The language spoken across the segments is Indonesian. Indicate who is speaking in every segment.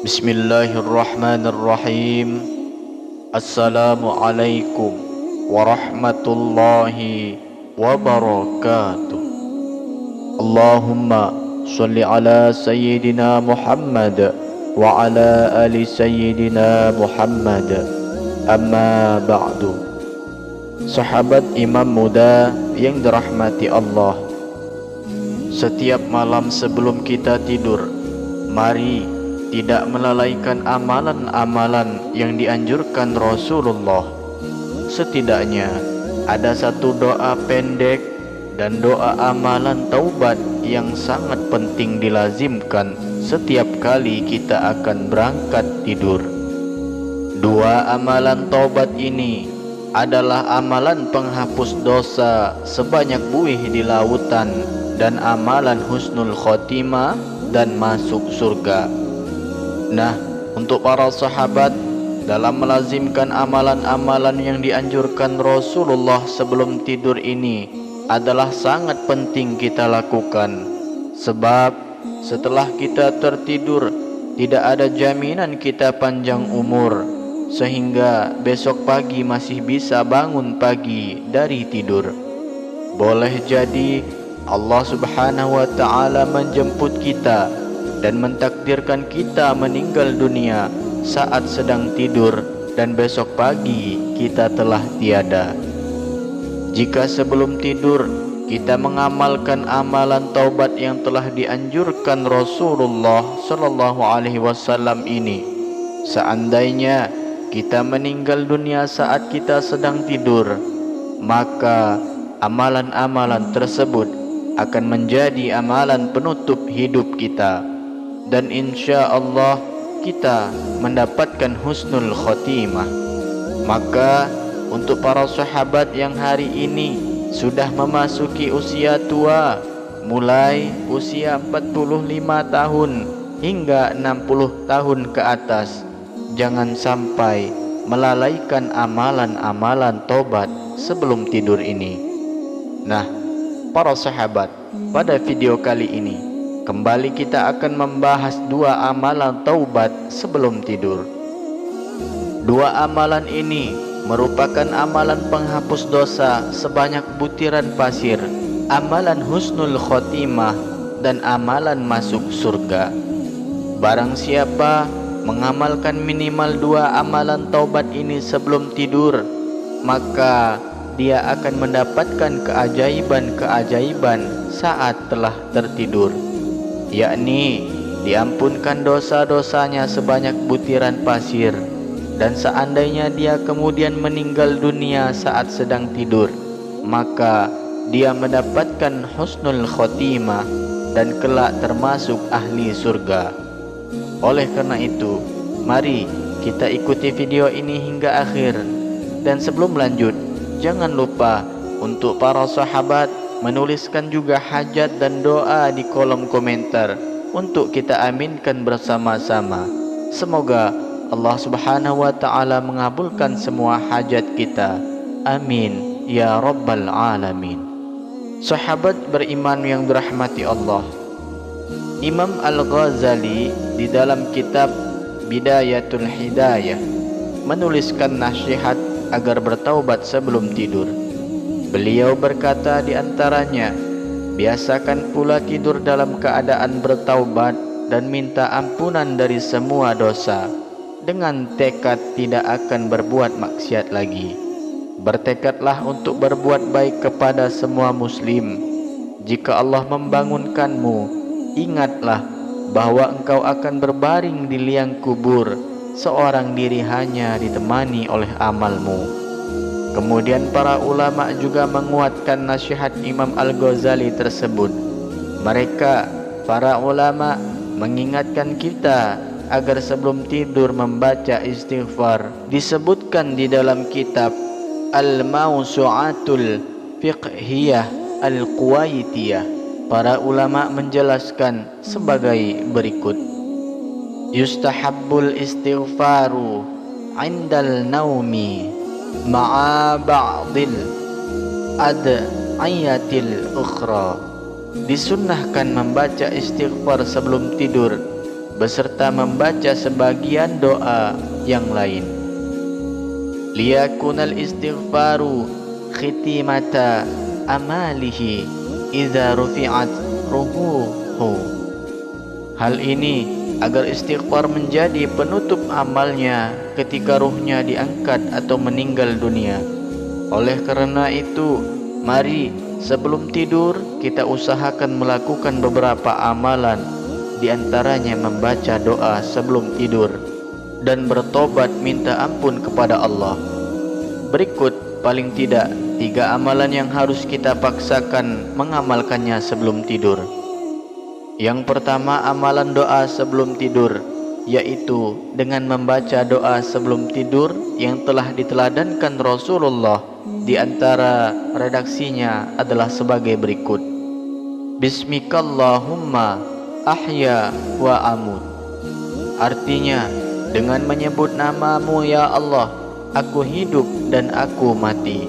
Speaker 1: Bismillahirrahmanirrahim. Assalamualaikum warahmatullahi wabarakatuh. Allahumma salli ala Sayyidina Muhammad wa ala ali Sayyidina Muhammad. Amma ba'du. Sahabat Imam Muda yang dirahmati Allah, setiap malam sebelum kita tidur, mari tidak melalaikan amalan-amalan yang dianjurkan Rasulullah. Setidaknya ada satu doa pendek dan doa amalan taubat yang sangat penting dilazimkan setiap kali kita akan berangkat tidur. Dua amalan taubat ini adalah amalan penghapus dosa sebanyak buih di lautan dan amalan husnul khotimah dan masuk surga. Nah, untuk para sahabat, dalam melazimkan amalan-amalan yang dianjurkan Rasulullah sebelum tidur ini adalah sangat penting kita lakukan. Sebab setelah kita tertidur, tidak ada jaminan kita panjang umur, sehingga besok pagi masih bisa bangun pagi dari tidur. Boleh jadi Allah Subhanahu wa ta'ala menjemput kita dan mentakdirkan kita meninggal dunia saat sedang tidur, dan besok pagi kita telah tiada. Jika sebelum tidur kita mengamalkan amalan taubat yang telah dianjurkan Rasulullah sallallahu alaihi wasallam ini, seandainya kita meninggal dunia saat kita sedang tidur, maka amalan-amalan tersebut akan menjadi amalan penutup hidup kita, dan insya Allah kita mendapatkan husnul khotimah. Maka untuk para sahabat yang hari ini sudah memasuki usia tua, mulai usia 45 tahun hingga 60 tahun ke atas, jangan sampai melalaikan amalan-amalan tobat sebelum tidur ini. Nah, para sahabat, pada video kali ini kembali kita akan membahas dua amalan taubat sebelum tidur. Dua amalan ini merupakan amalan penghapus dosa sebanyak butiran pasir, amalan husnul khotimah, dan amalan masuk surga. Barang siapa mengamalkan minimal dua amalan taubat ini sebelum tidur, maka dia akan mendapatkan keajaiban-keajaiban saat telah tertidur, yakni diampunkan dosa-dosanya sebanyak butiran pasir. Dan seandainya dia kemudian meninggal dunia saat sedang tidur, maka dia mendapatkan husnul khotimah dan kelak termasuk ahli surga. Oleh karena itu, mari kita ikuti video ini hingga akhir. Dan sebelum lanjut, jangan lupa untuk para sahabat menuliskan juga hajat dan doa di kolom komentar untuk kita aminkan bersama-sama. Semoga Allah Subhanahu wa ta'ala mengabulkan semua hajat kita. Amin ya rabbal alamin. Sahabat beriman yang dirahmati Allah, Imam Al-Ghazali di dalam kitab Bidayatul Hidayah menuliskan nasihat agar bertaubat sebelum tidur. Beliau berkata di antaranya, biasakan pula tidur dalam keadaan bertaubat dan minta ampunan dari semua dosa, dengan tekad tidak akan berbuat maksiat lagi. Bertekadlah untuk berbuat baik kepada semua muslim. Jika Allah membangunkanmu, ingatlah bahwa engkau akan berbaring di liang kubur, seorang diri hanya ditemani oleh amalmu. Kemudian para ulama juga menguatkan nasihat Imam Al-Ghazali tersebut. Mereka, para ulama, mengingatkan kita agar sebelum tidur membaca istighfar. Disebutkan di dalam kitab Al-Mawsu'atul Fiqhiyah Al-Quwaitiyah, para ulama menjelaskan sebagai berikut: yustahabbul istighfaru indal naumi ma'a ba'dil ad'iyatil ukhra. Disunnahkan membaca istighfar sebelum tidur beserta membaca sebagian doa yang lain. Liyakunal istighfaru khitimata amalihi idza rufi'at ruhuhu. Hal ini agar istighfar menjadi penutup amalnya ketika ruhnya diangkat atau meninggal dunia. Oleh karena itu, mari sebelum tidur kita usahakan melakukan beberapa amalan, di antaranya membaca doa sebelum tidur dan bertobat minta ampun kepada Allah. Berikut paling tidak 3 amalan yang harus kita paksakan mengamalkannya sebelum tidur. Yang pertama, amalan doa sebelum tidur, yaitu dengan membaca doa sebelum tidur yang telah diteladankan Rasulullah. Di antara redaksinya adalah sebagai berikut: Bismikallahumma ahya wa amut. Artinya, dengan menyebut namamu ya Allah, aku hidup dan aku mati.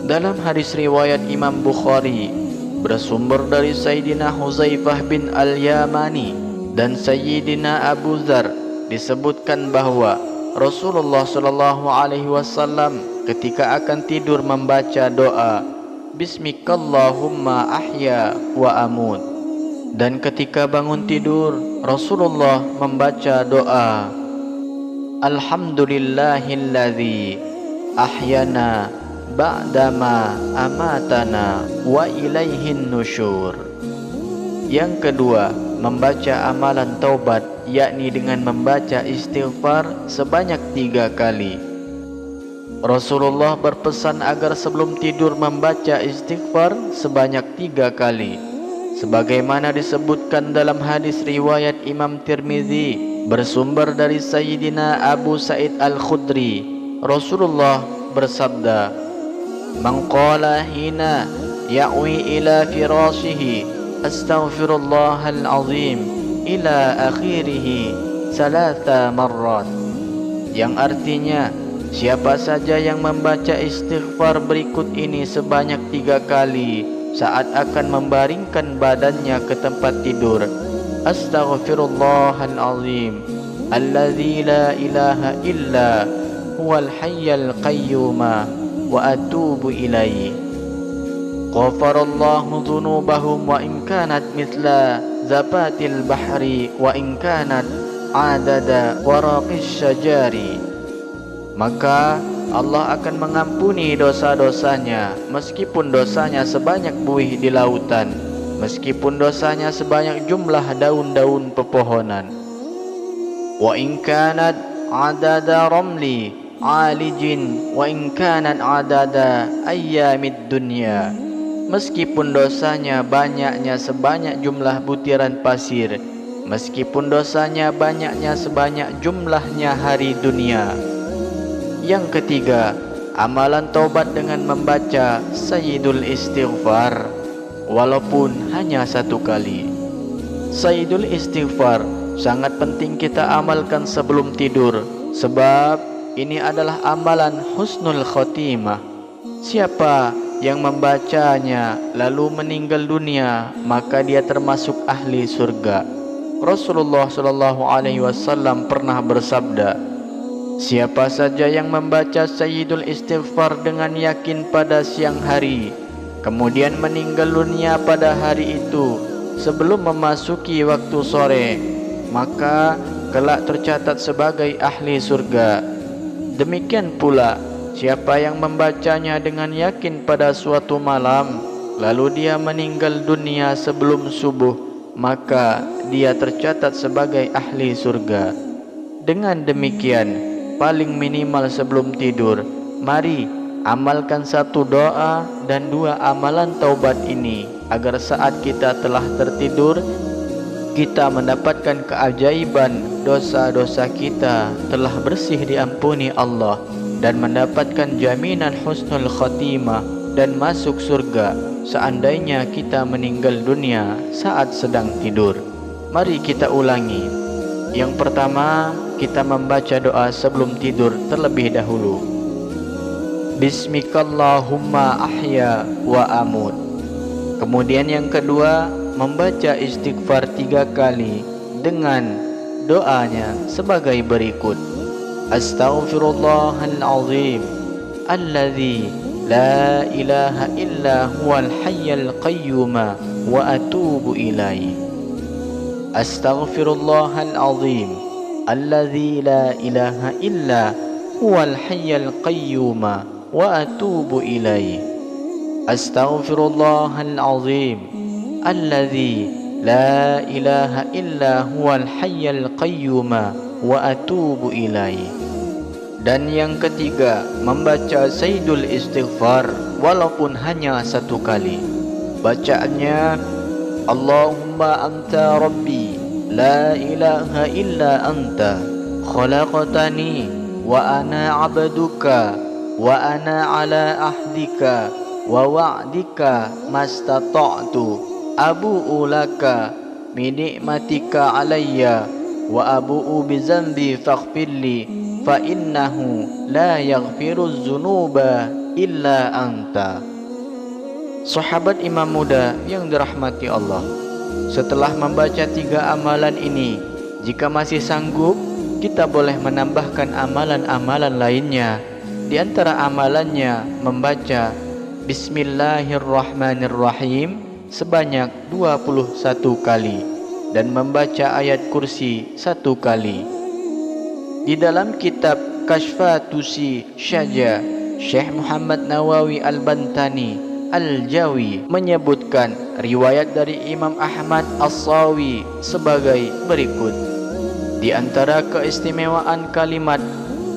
Speaker 1: Dalam hadis riwayat Imam Bukhari bersumber dari Sayyidina Huzaifah bin Al-Yamani dan Sayyidina Abu Dzar, disebutkan bahwa Rasulullah sallallahu alaihi wasallam ketika akan tidur membaca doa Bismikallahumma ahya wa amut, dan ketika bangun tidur Rasulullah membaca doa Alhamdulillahilladzi ahyana ba'dama amatana wa ilaihin nusyur. Yang kedua, membaca amalan taubat, yakni dengan membaca istighfar sebanyak 3 kali. Rasulullah berpesan agar sebelum tidur membaca istighfar sebanyak 3 kali, sebagaimana disebutkan dalam hadis riwayat Imam Tirmizi bersumber dari Sayyidina Abu Sa'id Al-Khudri. Rasulullah bersabda, Man qala hina ya'wi ila firashihi astaghfirullahal azim ila akhirih 3 marrat, yang artinya siapa saja yang membaca istighfar berikut ini sebanyak 3 kali saat akan membaringkan badannya ke tempat tidur, Astaghfirullahal azim alladzi la ilaha illa huwal hayyul qayyum wa atubu ilaihi, ghafarallahu dzunubahum wa in kanat mithla zabatil bahri wa in kanat adada waraqis syajari. Maka Allah akan mengampuni dosa-dosanya meskipun dosanya sebanyak buih di lautan, meskipun dosanya sebanyak jumlah daun-daun pepohonan. Wa in kanat adada ramli alijin wa in kanat adada ayyamid dunya, meskipun dosanya banyaknya sebanyak jumlah butiran pasir, meskipun dosanya banyaknya sebanyak jumlahnya hari dunia. Yang ketiga, amalan taubat dengan membaca Sayyidul Istighfar walaupun hanya 1 kali. Sayyidul Istighfar sangat penting kita amalkan sebelum tidur, sebab ini adalah amalan husnul khotimah. Siapa yang membacanya lalu meninggal dunia, maka dia termasuk ahli surga. Rasulullah sallallahu alaihi wasallam pernah bersabda, siapa saja yang membaca Sayyidul Istighfar dengan yakin pada siang hari, kemudian meninggal dunia pada hari itu sebelum memasuki waktu sore, maka kelak tercatat sebagai ahli surga. Demikian pula siapa yang membacanya dengan yakin pada suatu malam, lalu dia meninggal dunia sebelum subuh, maka dia tercatat sebagai ahli surga. Dengan demikian, paling minimal sebelum tidur, mari amalkan 1 doa dan 2 amalan taubat ini, agar saat kita telah tertidur, kita mendapatkan keajaiban dosa-dosa kita telah bersih diampuni Allah, dan mendapatkan jaminan husnul khotimah dan masuk surga seandainya kita meninggal dunia saat sedang tidur. Mari kita ulangi. Yang pertama, kita membaca doa sebelum tidur terlebih dahulu. Bismikallahumma ahya wa amut. Kemudian yang kedua, membaca istighfar 3 kali. dengan doanya sebagai berikut. Astaghfirullahalazim alladzi la ilaha illa huwal hayyul qayyum wa atubu ilaihi. Astaghfirullahalazim alladzi la ilaha illa huwal hayyul qayyum wa atubu ilaihi. Astaghfirullahalazim alladzi la ilaha illa huwal hayyul qayyum wa atubu ilaihi. Dan yang ketiga, membaca Sayyidul Istighfar walaupun hanya satu kali. Bacaannya, Allahumma anta rabbi la ilaha illa anta khalaqtani wa ana abduka wa ana ala ahdika wa wa'dika mastata'tu abu'u laka min ni'matika alayya wa abu'u bi dzambi faghfirli fa innahu la yaghfiruz dzunuba illa anta. Sahabat imam muda yang dirahmati Allah, setelah membaca 3 amalan ini, jika masih sanggup, kita boleh menambahkan amalan-amalan lainnya. Di antara amalannya membaca Bismillahirrahmanirrahim sebanyak 21 kali dan membaca ayat kursi 1 kali. Di dalam kitab Kashfatusi Syaja, Syekh Muhammad Nawawi Al-Bantani Al-Jawi menyebutkan riwayat dari Imam Ahmad As-Sawi sebagai berikut. Di antara keistimewaan kalimat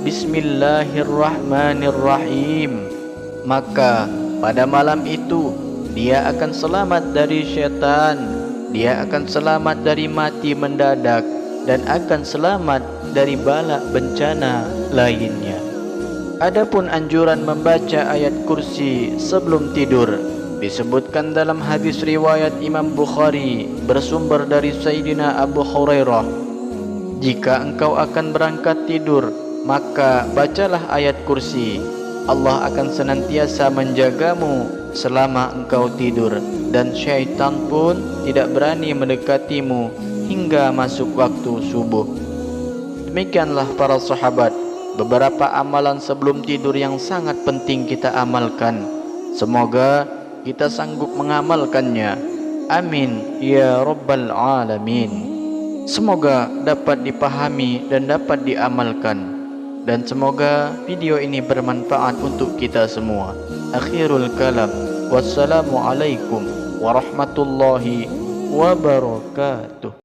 Speaker 1: Bismillahirrahmanirrahim, maka pada malam itu dia akan selamat dari syaitan, dia akan selamat dari mati mendadak, dan akan selamat dari bala bencana lainnya. Adapun anjuran membaca ayat kursi sebelum tidur disebutkan dalam hadis riwayat Imam Bukhari bersumber dari Sayyidina Abu Hurairah. Jika engkau akan berangkat tidur, maka bacalah ayat kursi. Allah akan senantiasa menjagamu selama engkau tidur, dan syaitan pun tidak berani mendekatimu hingga masuk waktu subuh. Demikianlah para sahabat, beberapa amalan sebelum tidur yang sangat penting kita amalkan. Semoga kita sanggup mengamalkannya. Amin ya rabbal alamin. Semoga dapat dipahami dan dapat diamalkan, dan semoga video ini bermanfaat untuk kita semua. Akhirul kalam, wassalamualaikum warahmatullahi wabarakatuh.